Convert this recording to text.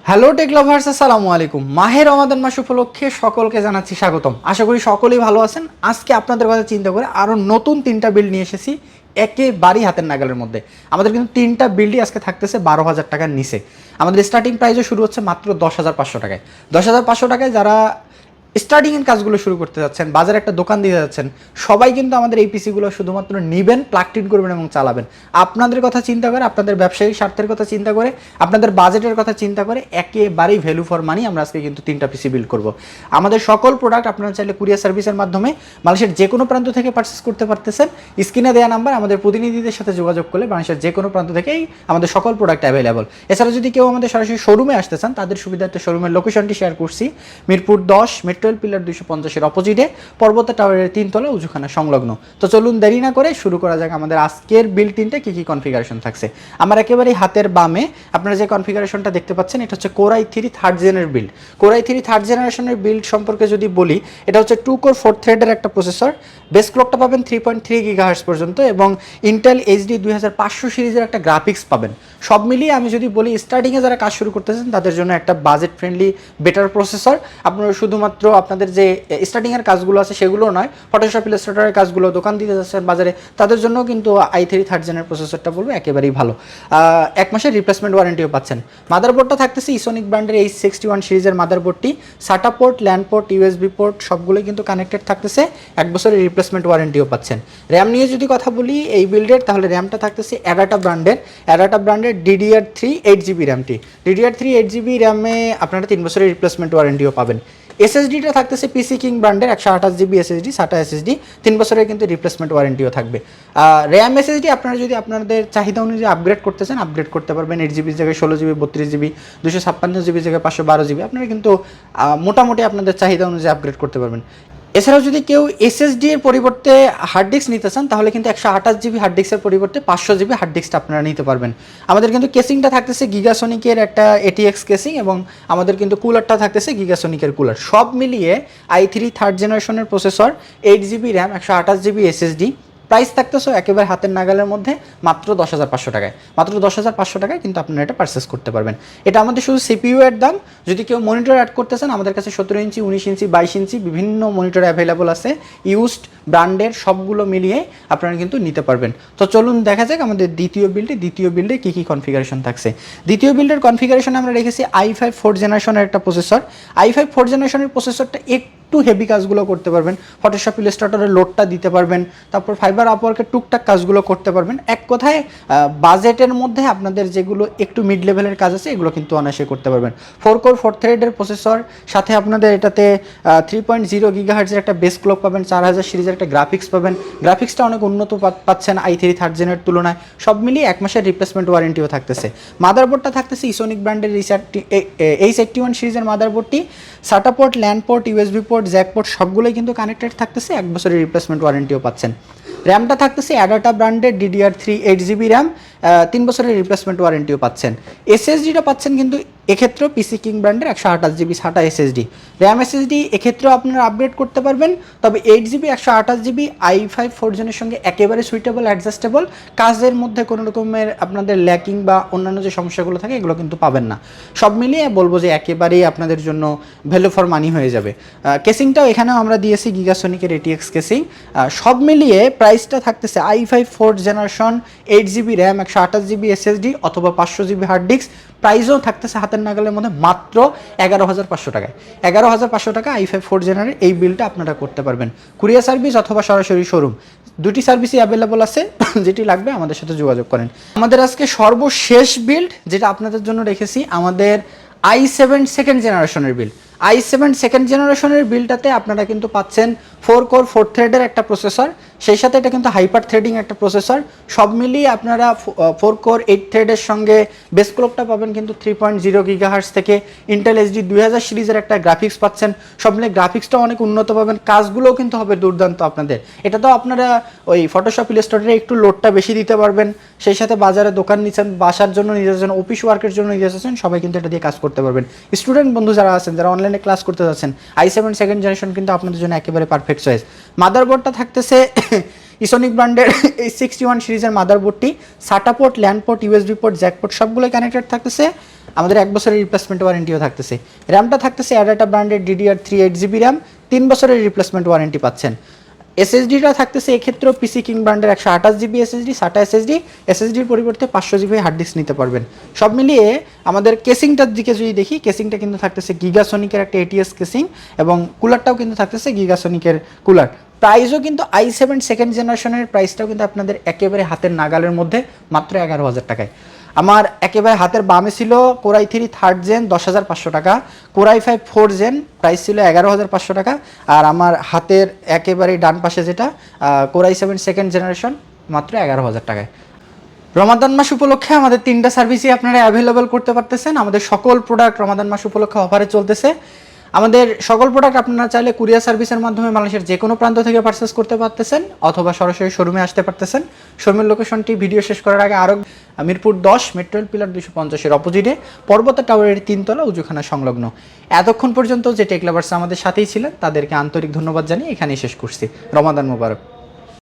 Hello take lovers, আসসালামু আলাইকুম। মাহে রমাদান মাস উপলক্ষে সকলকে জানাচ্ছি স্বাগতম। আশা করি সকলেই ভালো আছেন। আজকে আপনাদের কথা চিন্তা করে আরও নতুন 3টা বিল্ড নিয়ে এসেছি একেবারেই হাতের নাগালের মধ্যে। আমাদের কিন্তু 3টা বিল্ডই আজকে থাকতেছে 12,000 টাকার নিচে। আমাদের স্টার্টিং প্রাইসও শুরু হচ্ছে মাত্র 10,500 টাকায়। 10,500 টাকায় যারা স্টার্টিংয়ের কাজগুলো শুরু করতে যাচ্ছেন, বাজারে একটা দোকান দিতে যাচ্ছেন, সবাই কিন্তু আমাদের এই পিসিগুলো শুধুমাত্র নিবেন, প্লাগ ইন করবেন এবং চালাবেন। আপনাদের কথা চিন্তা করে, আপনাদের ব্যবসায়িক স্বার্থের কথা চিন্তা করে, আপনাদের বাজেটের কথা চিন্তা করে একেবারেই ভ্যালু ফর মানি আমরা আজকে কিন্তু 3টা পিসি বিল্ড করব। আমাদের সকল প্রোডাক্ট আপনারা চাইলে কুরিয়ার সার্ভিসের মাধ্যমে বাংলাদেশের যে কোনো প্রান্ত থেকে পারচেস করতে পারতেছেন। স্ক্রিনে দেওয়া নাম্বার, আমাদের প্রতিনিধিদের সাথে যোগাযোগ করলে বাংলাদেশের যে কোনো প্রান্ত থেকেই আমাদের সকল প্রোডাক্ট অ্যাভেলেবল। এছাড়া যদি কেউ আমাদের সরাসরি শোরুমে আসতে চান, তাদের সুবিধার্থে শোরুমের লোকেশনটি শেয়ার করছি। মিরপুর 10 মেট্রো পিলার 250-এর অপোজিটে পর্বত টাওয়ারের 3তলা উঁচুখানা সংলগ্ন। তো চলুন দেরি না করে শুরু করা যাক আমাদের আজকের বিল্ড 3টে কী কী কনফিগারেশন থাকছে। আমার একেবারেই হাতের বামে আপনারা যে কনফিগারেশনটা দেখতে পাচ্ছেন, এটা হচ্ছে কোর i3 থার্ড জেনের বিল্ড। কোর i3 থার্ড জেনারেশনের বিল্ড সম্পর্কে যদি বলি, এটা হচ্ছে 2 কোর 4 থ্রেডের একটা প্রসেসর। বেস ক্লকটা পাবেন 3.3 GHz পর্যন্ত এবং ইন্টেল এইচডি 2500 সিরিজের একটা গ্রাফিক্স পাবেন। সব মিলিয়ে আমি যদি বলি, স্টার্টিংয়ে যারা কাজ শুরু করতেছেন তাদের জন্য একটা বাজেট ফ্রেন্ডলি বেটার প্রসেসর। আপনারা শুধুমাত্র আপনাদের যে স্টার্টিংয়ের কাজগুলো আছে সেগুলো নয়, ফটোশপ ইলাস্ট্রেটরের কাজগুলো দোকান দিতে যাচ্ছেন বাজারে, তাদের জন্য কিন্তু i3 থার্ড জেনের প্রসেসরটা বলবো একেবারেই ভালো। 1 মাসের রিপ্লেসমেন্ট ওয়ারেন্টিও পাচ্ছেন। মাদারবোর্ডটা থাকতেছে ইসোনিক ব্র্যান্ডের H61 সিরিজের মাদারবোর্ডটি। SATA port, LAN port, USB port সবগুলোই কিন্তু কানেক্টেড থাকতেছে। 1 বছরের রিপ্লেসমেন্ট ওয়ারেন্টিও পাচ্ছেন। র্যাম নিয়ে যদি কথা বলি এই বিল্ডের, তাহলে র্যামটা থাকতেছে অ্যাডাটা ব্র্যান্ডের DDR3 8GB র্যামটি। DDR3 8GB র্যামে আপনারা 3 বছরের রিপ্লেসমেন্ট ওয়ারেন্টিও পাবেন। এসএসডিটা থাকতেছে পিসি কিং ব্র্যান্ডের 128GB এসএসডি, SATA এসএসডি, 3 বছরের কিন্তু রিপ্লেসমেন্ট ওয়ারেন্টিও থাকবে। র্যাম এসএসডি আপনারা যদি আপনাদের চাহিদা অনুযায়ী আপগ্রেড করতে চান, আপগ্রেড করতে পারবেন। 8GB জায়গায় 16GB, 32GB, 256GB জায়গায় 512GB, আপনারা কিন্তু মোটামুটি আপনাদের চাহিদা অনুযায়ী আপগ্রেড করতে পারবেন। এছাড়াও যদি কেউ এসএসডি এর পরিবর্তে হার্ড ডিস্ক নিতে চান, তাহলে কিন্তু 128GB হার্ড ডিস্কের পরিবর্তে 500GB হার্ড ডিস্কটা আপনারা নিতে পারবেন। আমাদের কিন্তু কেসিংটা থাকতেছে গিগাসনিকের একটা ATX কেসিং এবং আমাদের কিন্তু কুলারটা থাকতেছে গিগাসনিকের কুলার। সব মিলিয়ে i3 থার্ড জেনারেশনের processor, 8GB RAM, 128GB SSD, price থাকতেছে একেবারে হাতের নাগালের মধ্যে মাত্র 10,500 টাকায়। মাত্র 10,500 টাকায় কিন্তু আপনারা এটা পারচেস করতে পারবেন। এটা আমাদের শুধু সিপিইউ এর দাম। যদি কেউ মনিটর অ্যাড করতে চান, আমাদের কাছে 17 ইঞ্চি, 19 ইঞ্চি, 22 ইঞ্চি বিভিন্ন মনিটর অ্যাভেলেবল আছে। ইউজড ব্র্যান্ডের সবগুলো মিলিয়ে আপনারা কিন্তু নিতে পারবেন। তো চলুন দেখা যাক আমাদের দ্বিতীয় বিল্ডে কী কী কনফিগারেশন থাকছে। দ্বিতীয় বিল্ডের কনফিগারেশনে আমরা রেখেছি i5 4th জেনারেশনের একটা প্রসেসর। i5 4th জেনারেশনের প্রসেসরটা একটু হেভি কাজগুলো করতে পারবেন, ফটোশপ ইলাস্ট্রেটরের লোডটা দিতে পারবেন, তারপর ফাইবার আপওয়ার্কের টুকটাক কাজগুলো করতে পারবেন। এক কথায় বাজেটের মধ্যে আপনাদের যেগুলো একটু মিড লেভেলের কাজ আছে এগুলো কিন্তু অনায়াসে করতে পারবেন। 4 কোর 4 থ্রেডের প্রসেসর, সাথে আপনাদের এটাতে 3.0 GHz-এর একটা বেস ক্লক পাবেন, 4000 সিরিজের একটা গ্রাফিক্স পাবেন। গ্রাফিক্সটা অনেক উন্নত পাচ্ছেন i3 থার্ড জেনের তুলনায়। সব মিলিয়ে 1 মাসের রিপ্লেসমেন্ট ওয়ারেন্টিও থাকতেছে। মাদারবোর্ডটা থাকতেছে ইসোনিক ব্র্যান্ডের H81 সিরিজের মাদারবোর্ডটি। SATA port, LAN port, USB port, jack port সবগুলোই কিন্তু কানেক্টেড থাকতেছে। 1 বছরের রিপ্লেসমেন্ট ওয়ারেন্টিও পাচ্ছেন। র্যামটা থাকতেছে অ্যাডাটা ব্র্যান্ডের DDR3 8GB র্যাম, 3 বছরের রিপ্লেসমেন্ট ওয়ারেন্টিও পাচ্ছেন। এসএসডিটা পাচ্ছেন কিন্তু এক্ষেত্রেও পিসি কিং ব্র্যান্ডের 128GB SATA SSD. RAM SSD এক্ষেত্রেও আপনারা আপগ্রেড করতে পারবেন, তবে 8GB 128GB i5 4th জেনের সঙ্গে একেবারে সুইটেবল, অ্যাডজাস্টেবল। কাজের মধ্যে কোনো রকমের আপনাদের ল্যাকিং বা অন্যান্য যে সমস্যাগুলো থাকে এগুলো কিন্তু পাবেন না। সব মিলিয়ে বলবো যে একেবারেই আপনাদের জন্য ভ্যালু ফর মানি হয়ে যাবে। কেসিংটাও এখানেও আমরা দিয়েছি গিগাসনিকের ATX কেসিং। সব মিলিয়ে প্রাইসটা থাকতেছে i5 4th generation, 8GB RAM, 128GB SSD অথবা 500GB হার্ড ডিস্ক। প্রাইসও থাকতেছে হাতের নাগালের মধ্যে মাত্র 11,500 টাকায়। 11,500 টাকা i5 4th জেনারের এই বিলটা আপনারা করতে পারবেন। কুরিয়ার সার্ভিস অথবা সরাসরি শোরুম, দুটি সার্ভিসই অ্যাভেলেবল আছে। যেটি লাগবে আমাদের সাথে যোগাযোগ করেন। আমাদের আজকে সর্বশেষ বিল্ড যেটা আপনাদের জন্য রেখেছি, আমাদের i7 সেকেন্ড জেনারেশনের বিল্ড। i7 সেকেন্ড জেনারেশনের বিলটাতে আপনারা কিন্তু পাচ্ছেন 4 কোর 4 থ্রেডের একটা প্রসেসর, সেই সাথে এটা কিন্তু হাইপার থ্রেডিং একটা প্রসেসর। সব মিলিয়ে আপনারা 4 কোর 8 থ্রেডের সঙ্গে বেস ক্লকটা পাবেন কিন্তু 3.0 GHz থেকে। ইন্টেল এইচডি 2000 সিরিজের একটা গ্রাফিক্স পাচ্ছেন। সব মিলিয়ে গ্রাফিক্সটাও অনেক উন্নত পাবেন, কাজগুলোও কিন্তু হবে দুর্দান্ত আপনাদের। এটা তো আপনারা ওই ফটোশপ ইলাস্ট্রেটরে একটু লোডটা বেশি দিতে পারবেন, সেই সাথে বাজারে দোকান নিচ্ছেন, বাসার জন্য নিজের জন্য, অফিস ওয়ার্কের জন্য নিজে আছেন, সবাই কিন্তু এটা দিয়ে কাজ করতে পারবেন। স্টুডেন্ট বন্ধু যারা আছেন, যারা অনলাইনে ক্লাস করতে যাচ্ছেন, i7 সেকেন্ড জেনারেশন কিন্তু আপনাদের জন্য একেবারে পারফেক্ট চয়েস। মাদারবোর্ডটা থাকতেছে ইসোনিক ব্র্যান্ডের এই 61 সিরিজের মাদারবোর্ডটি SATA port, LAN port, USB port, jack port সবগুলোই কানেক্টেড থাকতেছে। আমাদের 1 বছরের রিপ্লেসমেন্ট ওয়ারেন্টিও থাকতেছে। র্যামটা থাকতেছে অ্যাডাটা ব্র্যান্ডের DDR3 8GB র্যাম, 3 বছরের রিপ্লেসমেন্ট ওয়ারেন্টি পাচ্ছেন। এসএসডিটা থাকতেছে এক্ষেত্রেও পিসি কিং ব্র্যান্ডের 128GB এসএসডি, SATA এসএসডি। এসএসডির পরিবর্তে 500GB হার্ড ডিস্ক নিতে পারবেন। সব মিলিয়ে আমাদের কেসিংটার দিকে যদি দেখি, কেসিংটা কিন্তু থাকতেছে গিগাসনিকের একটা ATS কেসিং, এবং কুলারটাও কিন্তু থাকতেছে গিগাসনিকের কুলার। প্রাইসও কিন্তু i7 সেকেন্ড জেনারেশনের প্রাইসটাও কিন্তু আপনাদের একেবারে হাতের নাগালের মধ্যে, মাত্র 11,000 টাকায়। আমার একেবারে হাতের বামে ছিল Core i3 থার্ড জেন 10,500 টাকা, Core i5 4 জেন প্রাইস ছিল 11,500 টাকা, আর আমার হাতের একেবারে ডান পাশে যেটা Core i7 সেকেন্ড জেনারেশন মাত্র 11,000 টাকায়। রমাদান মাস উপলক্ষে আমাদের 3টা সার্ভিসই আপনারা অ্যাভেলেবল করতে পারতেছেন। আমাদের সকল প্রোডাক্ট রমাদান মাস উপলক্ষে অফারে চলতেছে। আমাদের সকল প্রোডাক্ট আপনারা চাইলে কুরিয়ার সার্ভিসের মাধ্যমে বাংলাদেশের যে কোনো প্রান্ত থেকে পারচেস করতে পারতেছেন, অথবা সরাসরি শোরুমে আসতে পারতেছেন। শোরুমের লোকেশনটি ভিডিও শেষ করার আগে আরও মিরপুর 10 মেট্রো রেল পিলার 250-এর অপোজিটে পর্বত টাওয়ারের 3তলা উজুখানা সংলগ্ন। এতক্ষণ পর্যন্ত যে টেক লাভার্স আমাদের সাথেই ছিলেন তাদেরকে আন্তরিক ধন্যবাদ জানিয়ে এখানেই শেষ করছি। রমাদান মোবারক।